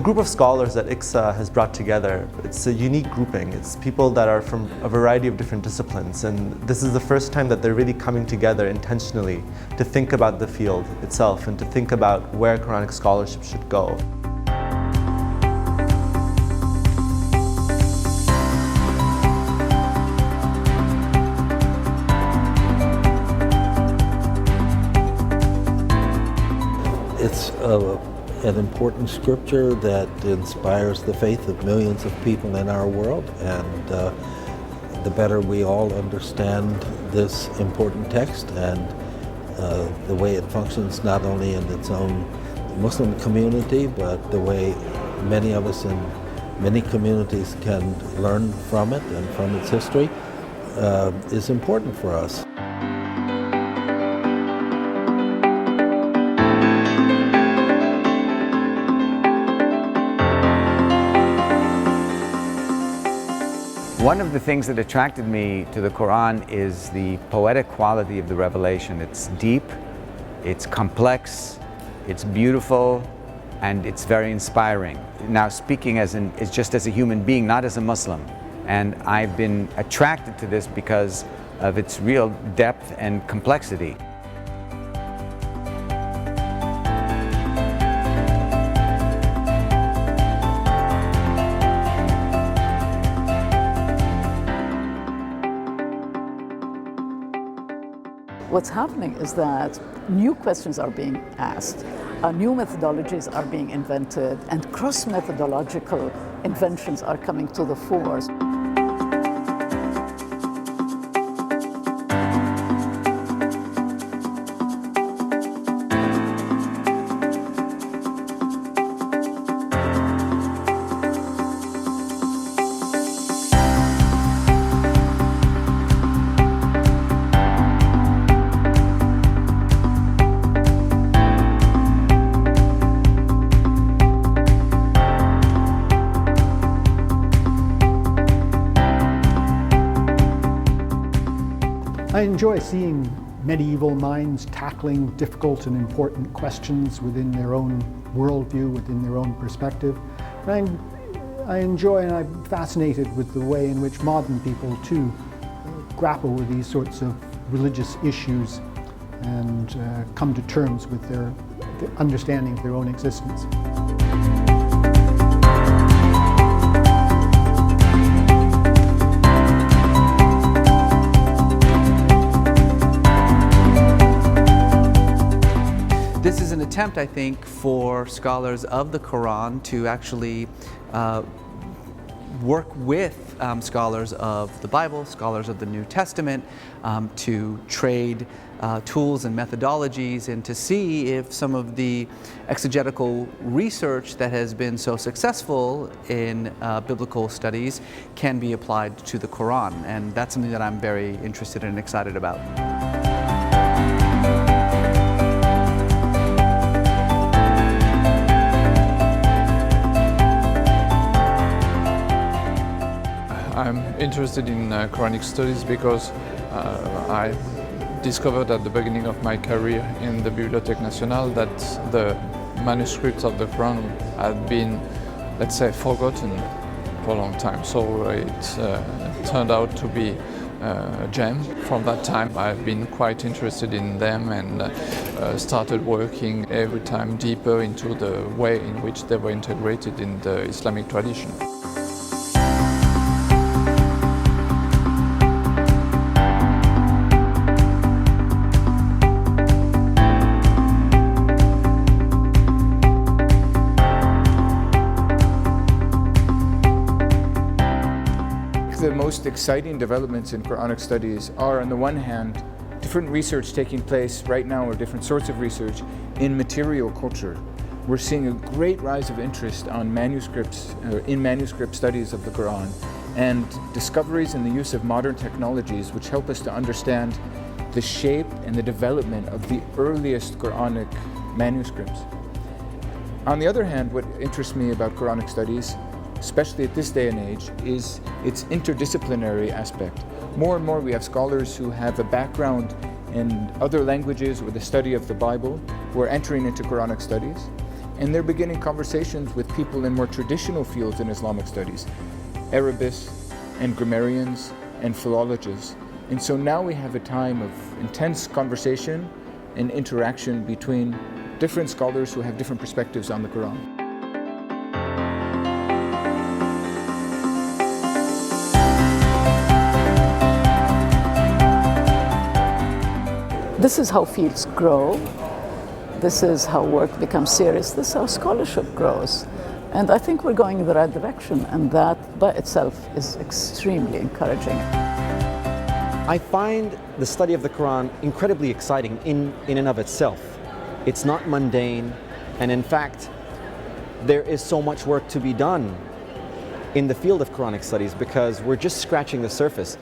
group of scholars that Iqsa has brought together, it's a unique grouping. It's people that are from a variety of different disciplines, and this is the first time that they're really coming together intentionally to think about the field itself and to think about where Quranic scholarship should go. It's an important scripture that inspires the faith of millions of people in our world, and the better we all understand this important text and the way it functions not only in its own Muslim community, but the way many of us in many communities can learn from it and from its history is important for us. One of the things that attracted me to the Quran is the poetic quality of the revelation. It's deep, it's complex, it's beautiful, and it's very inspiring. Now, speaking as just as a human being, not as a Muslim. And I've been attracted to this because of its real depth and complexity. What's happening is that new questions are being asked, new methodologies are being invented, and cross-methodological inventions are coming to the fore. I enjoy seeing medieval minds tackling difficult and important questions within their own worldview, within their own perspective. And I enjoy and I'm fascinated with the way in which modern people too grapple with these sorts of religious issues and come to terms with their understanding of their own existence. This is an attempt, I think, for scholars of the Quran to actually work with scholars of the Bible, scholars of the New Testament, to trade tools and methodologies, and to see if some of the exegetical research that has been so successful in biblical studies can be applied to the Quran. And that's something that I'm very interested and excited about. I'm interested in Quranic studies because I discovered at the beginning of my career in the Bibliothèque Nationale that the manuscripts of the Quran had been, let's say, forgotten for a long time. So it turned out to be a gem. From that time I've been quite interested in them and started working every time deeper into the way in which they were integrated in the Islamic tradition. The most exciting developments in Quranic studies are, on the one hand, different research taking place right now, or different sorts of research in material culture. We're seeing a great rise of interest on manuscripts, in manuscript studies of the Quran, and discoveries in the use of modern technologies which help us to understand the shape and the development of the earliest Quranic manuscripts. On the other hand, what interests me about Quranic studies, especially at this day and age, is its interdisciplinary aspect. More and more we have scholars who have a background in other languages or the study of the Bible who are entering into Quranic studies. And they're beginning conversations with people in more traditional fields in Islamic studies, Arabists and grammarians and philologists. And so now we have a time of intense conversation and interaction between different scholars who have different perspectives on the Quran. This is how fields grow. This is how work becomes serious. This is how scholarship grows. And I think we're going in the right direction, and that by itself is extremely encouraging. I find the study of the Quran incredibly exciting in and of itself. It's not mundane, and in fact, there is so much work to be done in the field of Quranic studies because we're just scratching the surface.